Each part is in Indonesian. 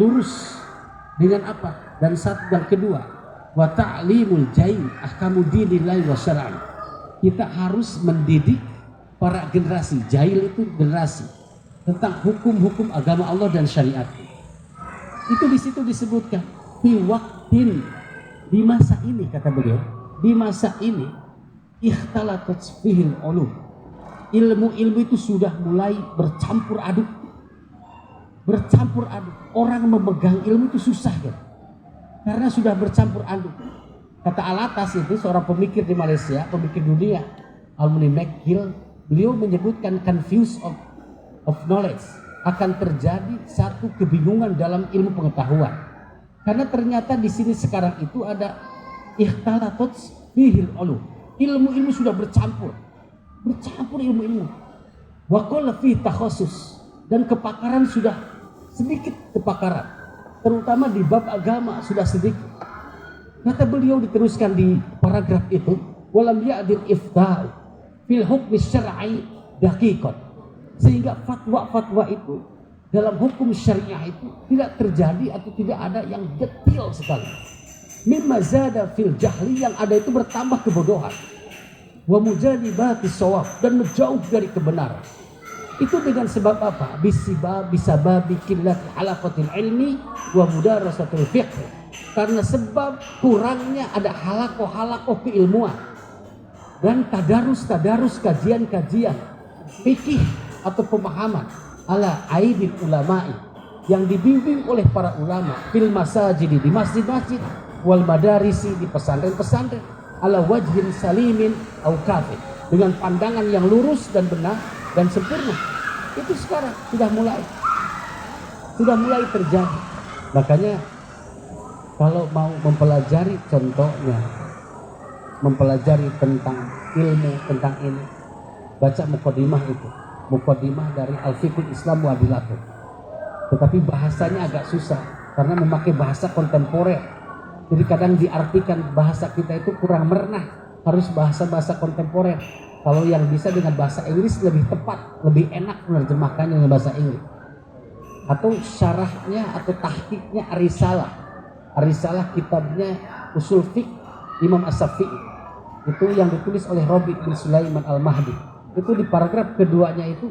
lurus dengan apa? Dan kedua, wa ta'limul jahil ahkamu dinillahi wa syar'i. Kita harus mendidik para generasi. Jahil itu generasi tentang hukum-hukum agama Allah dan syariat. Itu di situ disebutkan fi waqtin, di masa ini, kata beliau, di masa ini ikhtalatat fihil ulum. Ilmu-ilmu itu sudah mulai bercampur aduk. Orang memegang ilmu itu susah kan? Karena sudah bercampur aduk. Kata Alatas itu seorang pemikir di Malaysia, pemikir dunia, Almuni McGill, beliau menyebutkan confuse of knowledge, akan terjadi satu kebingungan dalam ilmu pengetahuan. Karena ternyata di sini sekarang itu ada ikhtalatat fihil ulum. Ilmu-ilmu sudah bercampur ilmu-ilmu. Wa qalla fi takhassus, dan kepakaran sudah sedikit kepakaran. Terutama di bab agama sudah sedikit. Kata beliau diteruskan di paragraf itu, walam ya'dil ifta'u fil hukmi syar'i daqiqan, sehingga fatwa-fatwa itu dalam hukum syariah itu tidak terjadi atau tidak ada yang detail sekali. Mimma zada fil jahli, yang ada itu bertambah kebodohan. Wa mujadibati shawab, dan menjauh dari kebenaran. Itu dengan sebab apa? Bisababi qillati halaqatil ilmi wa mudarasatil fiqh. Karena sebab kurangnya ada halakoh keilmuan dan tadarus kajian-kajian fikih atau pemahaman ala aidil ulama'i, yang dibimbing oleh para ulama fil masajidi, di masjid-masjid, wal madarisi, di pesantren-pesantren, ala wajhin salimin au kafir, dengan pandangan yang lurus dan benar dan sempurna. Itu sekarang sudah mulai terjadi. Makanya kalau mau mempelajari, contohnya mempelajari tentang ilmu, tentang ini, baca muqaddimah itu, muqaddimah dari Al-Fiqhul Islam wa Adilatul. Tetapi bahasanya agak susah karena memakai bahasa kontemporer. Jadi kadang diartikan bahasa kita itu kurang merenah, harus bahasa-bahasa kontemporer. Kalau yang bisa dengan bahasa Inggris lebih tepat, lebih enak menerjemahkannya dengan bahasa Inggris. Atau syarahnya atau tahqiqnya Arisalah kitabnya Usul Fiqh Imam As-Syafi'i. Itu yang ditulis oleh Rabi' bin Sulaiman Al-Mahdi. Itu di paragraf keduanya itu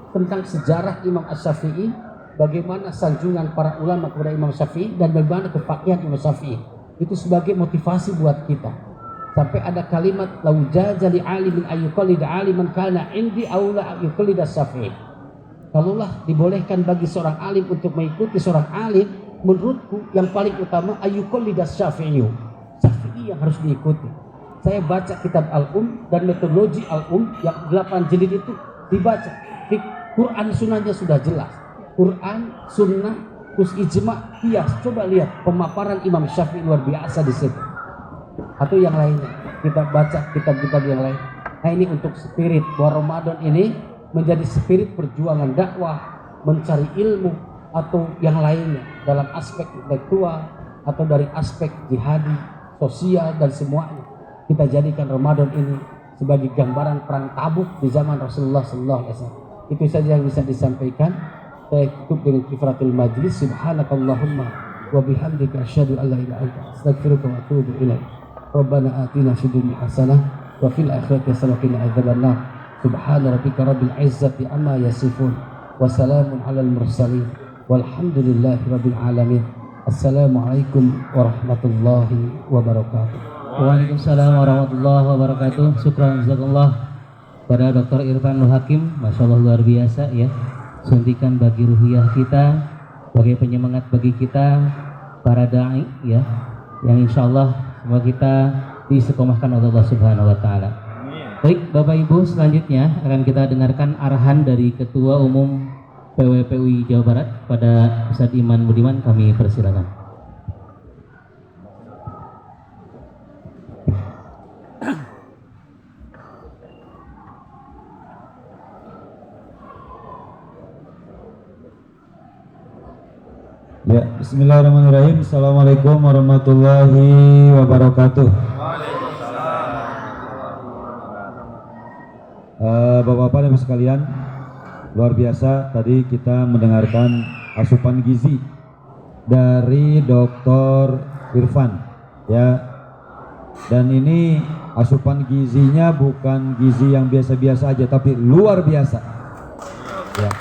tentang sejarah Imam As-Syafi'i, bagaimana sanjungan para ulama kepada Imam Syafi'i dan bagaimana kefaqihan Imam Syafi'i. Itu sebagai motivasi buat kita. Sampai ada kalimat lau jazali alimin ayyuqallida aliman kana indi aula ayyuqallida Syafi'i. Kalaulah dibolehkan bagi seorang alim untuk mengikuti seorang alim, menurutku yang paling utama ayyuqallida Syafi'i yang harus diikuti. Saya baca kitab Al-Um dan metodologi Al-Um yang 8 jilid itu dibaca. Quran sunnahnya sudah jelas. Quran, sunnah, terus ijma, qiyas. Coba lihat pemaparan Imam Syafi'i luar biasa di situ. Atau yang lainnya, kita baca kitab-kitab yang lain. Nah ini untuk spirit bahwa Ramadan ini menjadi spirit perjuangan dakwah, mencari ilmu atau yang lainnya dalam aspek intelektual atau dari aspek jihadi, sosial dan semuanya. Kita jadikan Ramadan ini sebagai gambaran perang Tabuk di zaman Rasulullah SAW. Itu saja yang bisa disampaikan. Saya tutup dengan kifaratul majlis. Subhanakallahumma wa bihamdika asyhadu an la ilaha illa anta astaghfiruka wa atubu ilaik. Rabbana atina fid dunya hasanah wa fil akhirati hasanah wa qina adzabannar. Subhana rabbika rabbil izzati amma yasifun wa salamun alal mursalin walhamdulillahi rabbil alamin. Assalamualaikum warahmatullahi wabarakatuh. Waalaikumsalam warahmatullahi wabarakatuh. Syukran jazakallah pada Dr. Irfan Nur Hakim. Masya Allah luar biasa ya. Suntikan bagi ruhiyah kita, bagi penyemangat bagi kita para da'i ya, yang insya Allah semoga kita diistiqomahkan oleh Allah Subhanahu wa Ta'ala. Baik Bapak Ibu, selanjutnya akan kita dengarkan arahan dari Ketua Umum PWPUI Jawa Barat pada Ustadz Iman Budiman. Kami persilakan. Ya, bismillahirrahmanirrahim. Assalamualaikum warahmatullahi wabarakatuh. Bapak-bapak dan ibu sekalian, luar biasa tadi kita mendengarkan asupan gizi dari Dr. Irfan ya. Dan ini asupan gizinya bukan gizi yang biasa-biasa aja, tapi luar biasa ya.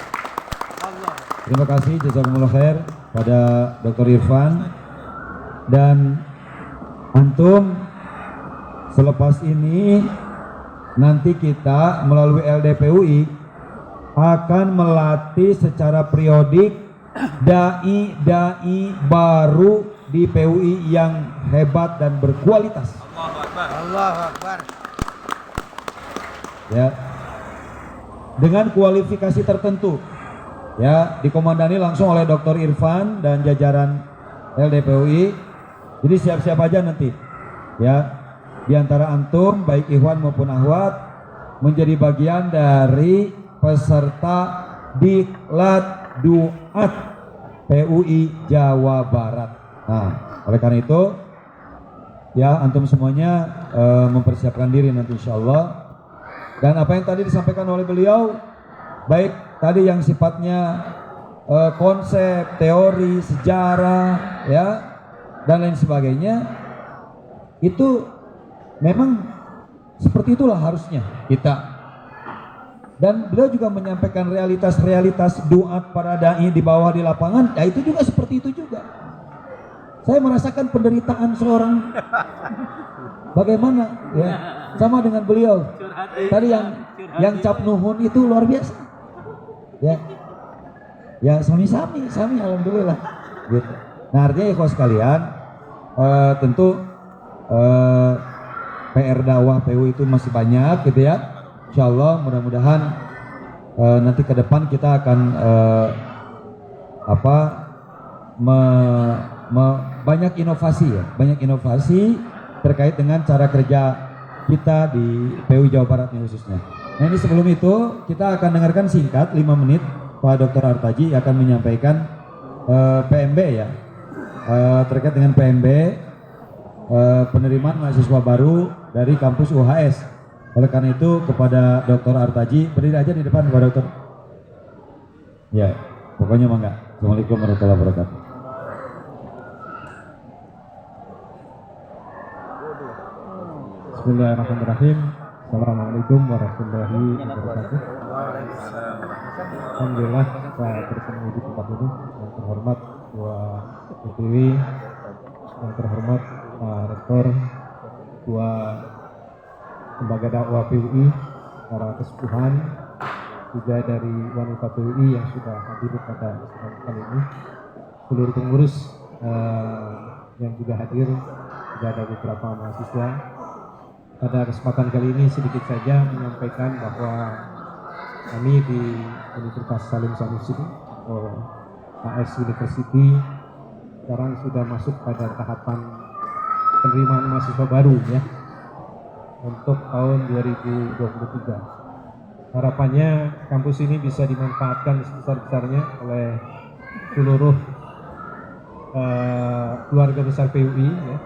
Terima kasih jazakumullah khair pada Dr. Irfan. Dan antum selepas ini nanti kita melalui LDPUI akan melatih secara periodik dai baru di PUI yang hebat dan berkualitas. Allahu Akbar. Ya. Dengan kualifikasi tertentu. Ya, dikomandani langsung oleh Dr. Irfan dan jajaran LDPUI. Jadi siap-siap aja nanti. Ya. Di antara antum baik ikhwan maupun akhwat menjadi bagian dari peserta Diklat Duat PUI Jawa Barat. Nah, oleh karena itu ya antum semuanya mempersiapkan diri nanti insyaallah. Dan apa yang tadi disampaikan oleh beliau, baik tadi yang sifatnya konsep, teori, sejarah ya dan lain sebagainya, itu memang seperti itulah harusnya kita. Dan beliau juga menyampaikan realitas-realitas doa para dai di bawah di lapangan, ya itu juga seperti itu juga. Saya merasakan penderitaan seorang bagaimana ya, sama dengan beliau. Tadi yang cap nuhun itu luar biasa. Ya. Ya sami-sami alhamdulillah. Gitu. Nah, artinya ikhwas sekalian, tentu PR dakwah PU itu masih banyak gitu ya. Insyaallah mudah-mudahan nanti ke depan kita akan banyak inovasi ya, banyak inovasi terkait dengan cara kerja kita di PU Jawa Barat ini khususnya. Nah ini sebelum itu kita akan dengarkan singkat 5 menit Pak Dr. Artaji akan menyampaikan PMB ya, terkait dengan PMB penerimaan mahasiswa baru dari kampus UHS. Oleh karena itu kepada Dr. Artaji, berdiri aja di depan Pak Dokter. Ya, pokoknya mangga. Assalamualaikum warahmatullahi wabarakatuh. Bismillahirrahmanirrahim. Assalamualaikum warahmatullahi wabarakatuh. Alhamdulillah saya bertemu di tempat ini. Yang terhormat Ketua DPW, yang terhormat Pak Rektor, Ketua Lembaga Dakwah PUI, para kesepuhan, juga dari wanita PUI yang sudah hadir pada kesempatan kali ini, seluruh pengurus yang juga hadir, juga ada beberapa mahasiswa. Pada kesempatan kali ini sedikit saja menyampaikan bahwa kami di Universitas Salim Sanusi atau AS University sekarang sudah masuk pada tahapan penerimaan mahasiswa baru ya, untuk tahun 2023. Harapannya kampus ini bisa dimanfaatkan sebesar-besarnya oleh seluruh keluarga besar PUI ya.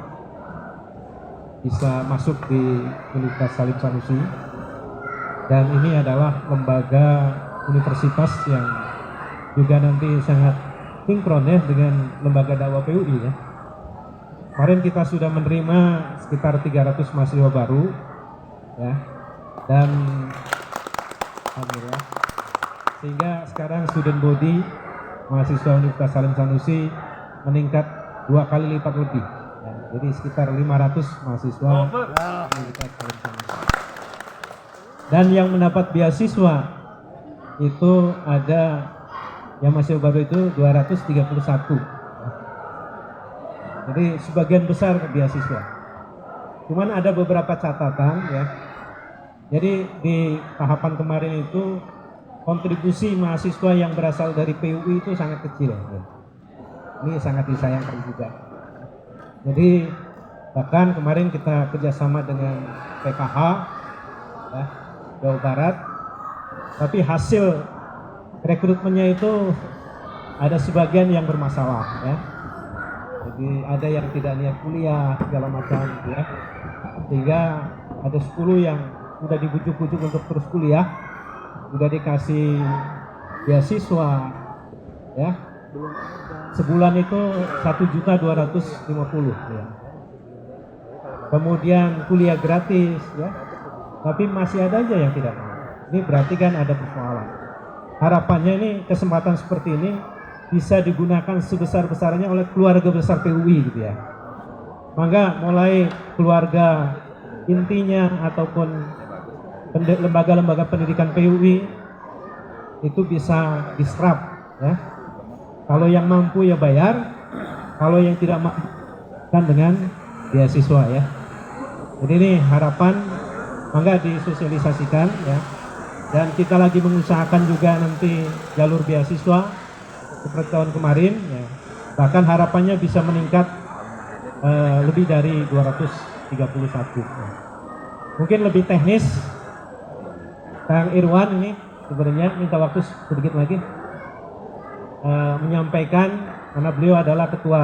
Bisa masuk di Universitas Salim Sanusi, dan ini adalah lembaga universitas yang juga nanti sangat sinkron ya dengan lembaga dakwah PUI ya. Kemarin kita sudah menerima sekitar 300 mahasiswa baru ya, dan alhamdulillah sehingga sekarang student body mahasiswa Universitas Salim Sanusi meningkat 2 kali lipat lebih ya, jadi sekitar 500 mahasiswa Universitas Salim Sanusi. Dan yang mendapat beasiswa itu ada yang mahasiswa baru itu 231. Jadi sebagian besar beasiswa. Cuman ada beberapa catatan ya. Jadi di tahapan kemarin itu kontribusi mahasiswa yang berasal dari PUI itu sangat kecil ya. Ini sangat disayangkan juga. Jadi bahkan kemarin kita kerjasama dengan PKH ya, Jawa Barat, tapi hasil rekrutmennya itu ada sebagian yang bermasalah ya. Jadi ada yang tidak niat kuliah segala macam ya, sehingga ada 10 yang udah dibujuk-bujuk untuk terus kuliah, udah dikasih beasiswa ya, sebulan itu 1.250.000 ya. Kemudian kuliah gratis ya, tapi masih ada aja yang tidak mau. Ini berarti kan ada persoalan. Harapannya ini kesempatan seperti ini bisa digunakan sebesar-besarnya oleh keluarga besar PUI gitu ya. Maka mulai keluarga intinya ataupun lembaga-lembaga pendidikan PUI itu bisa diserap ya. Kalau yang mampu ya bayar, kalau yang tidak mampu kan dengan beasiswa ya. Jadi ini harapan maka disosialisasikan ya. Dan kita lagi mengusahakan juga nanti jalur beasiswa seperti tahun kemarin ya. Bahkan harapannya bisa meningkat lebih dari 231 ya. Mungkin lebih teknis Kang Irwan ini sebenarnya minta waktu sedikit lagi menyampaikan karena beliau adalah ketua